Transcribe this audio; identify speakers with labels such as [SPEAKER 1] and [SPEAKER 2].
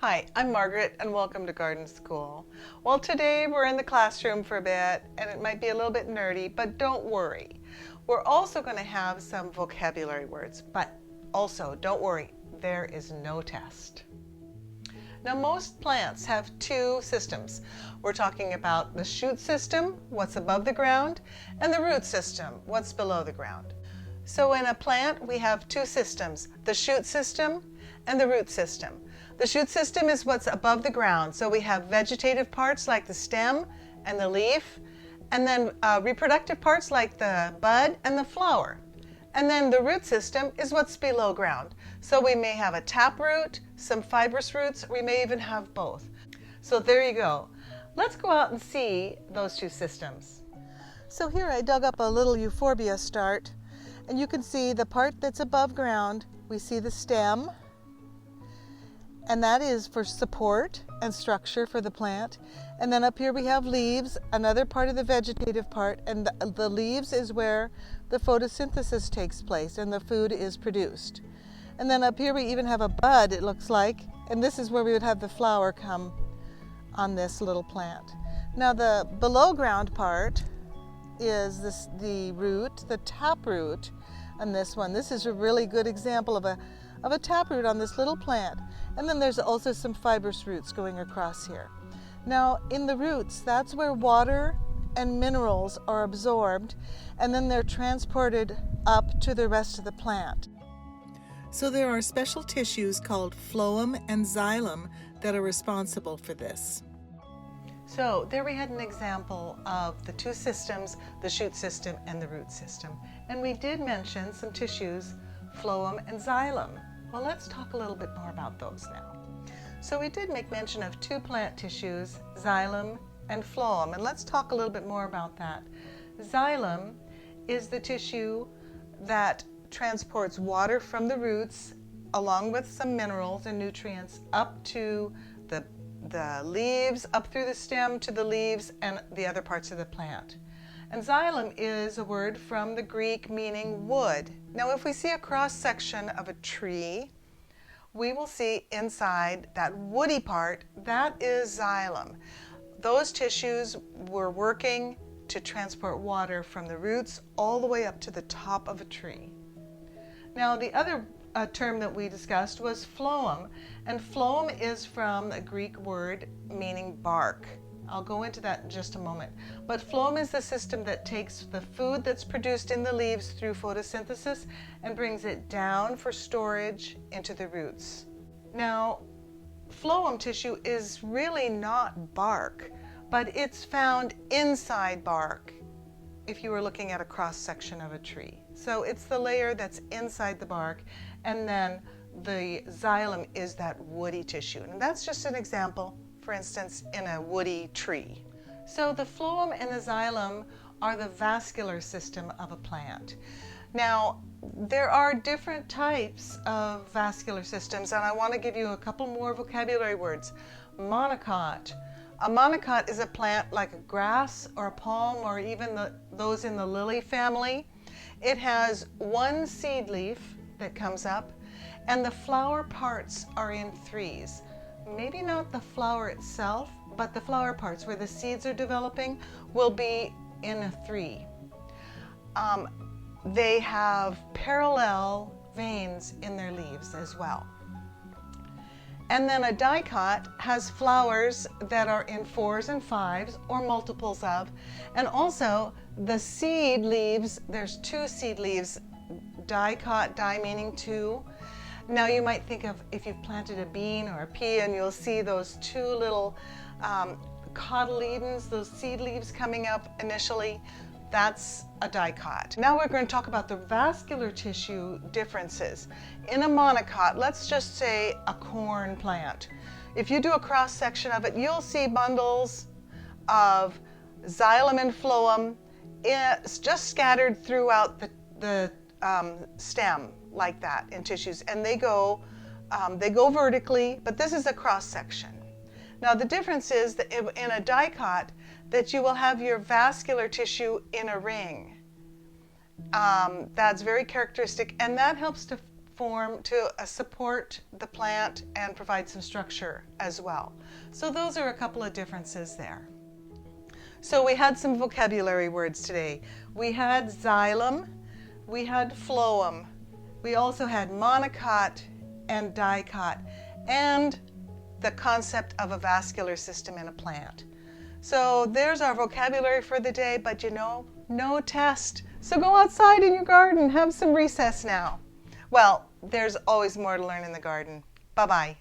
[SPEAKER 1] Hi, I'm Margaret and welcome to Garden School. Well, today we're in the classroom for a bit and it might be a little bit nerdy, but don't worry. We're also going to have some vocabulary words, but also don't worry, there is no test. Now, most plants have two systems. We're talking about the shoot system, what's above the ground, and the root system, what's below the ground. So in a plant, we have two systems, the shoot system and the root system. The shoot system is what's above the ground. So we have vegetative parts like the stem and the leaf, and then reproductive parts like the bud and the flower. And then the root system is what's below ground. So we may have a tap root, some fibrous roots, we may even have both. So there you go. Let's go out and see those two systems. So here I dug up a little Euphorbia start, and you can see the part that's above ground. We see the stem, and that is for support and structure for the plant. And then up here we have leaves, another part of the vegetative part, and the leaves is where the photosynthesis takes place and the food is produced. And then up here we even have a bud, it looks like, and this is where we would have the flower come on this little plant. Now the below ground part is the root, the tap root on this one. This is a really good example of a taproot on this little plant. And then there's also some fibrous roots going across here. Now in the roots, that's where water and minerals are absorbed, and then they're transported up to the rest of the plant. So there are special tissues called phloem and xylem that are responsible for this. So there we had an example of the two systems, the shoot system and the root system. And we did mention some tissues, phloem and xylem. Well, let's talk a little bit more about those now. So we did make mention of two plant tissues, xylem and phloem, and let's talk a little bit more about that. Xylem is the tissue that transports water from the roots along with some minerals and nutrients up to the leaves, up through the stem to the leaves and the other parts of the plant. And xylem is a word from the Greek meaning wood. Now if we see a cross section of a tree, we will see inside that woody part, that is xylem. Those tissues were working to transport water from the roots all the way up to the top of a tree. Now the other term that we discussed was phloem, and phloem is from a Greek word meaning bark. I'll go into that in just a moment. But phloem is the system that takes the food that's produced in the leaves through photosynthesis and brings it down for storage into the roots. Now, phloem tissue is really not bark, but it's found inside bark if you were looking at a cross section of a tree. So it's the layer that's inside the bark, and then the xylem is that woody tissue. And that's just an example, for instance, in a woody tree. So the phloem and the xylem are the vascular system of a plant. Now, there are different types of vascular systems, and I want to give you a couple more vocabulary words. Monocot. A monocot is a plant like a grass or a palm or even those in the lily family. It has one seed leaf that comes up, and the flower parts are in threes. Maybe not the flower itself, but the flower parts where the seeds are developing will be in a three. They have parallel veins in their leaves as well. And then a dicot has flowers that are in fours and fives or multiples of. And also the seed leaves, there's two seed leaves, dicot, di meaning two. Now you might think of if you've planted a bean or a pea, and you'll see those two little cotyledons, those seed leaves coming up initially. That's a dicot. Now we're going to talk about the vascular tissue differences. In a monocot, let's just say a corn plant. If you do a cross section of it, you'll see bundles of xylem and phloem just scattered throughout the stem like that in tissues, and they go vertically, but this is a cross section. Now the difference is that in a dicot that you will have your vascular tissue in a ring. That's very characteristic, and that helps to form to support the plant and provide some structure as well. So those are a couple of differences there. So we had some vocabulary words today. We had xylem, we had phloem, we also had monocot and dicot, and the concept of a vascular system in a plant. So there's our vocabulary for the day, but you know, no test. So go outside in your garden, have some recess now. Well, there's always more to learn in the garden. Bye-bye.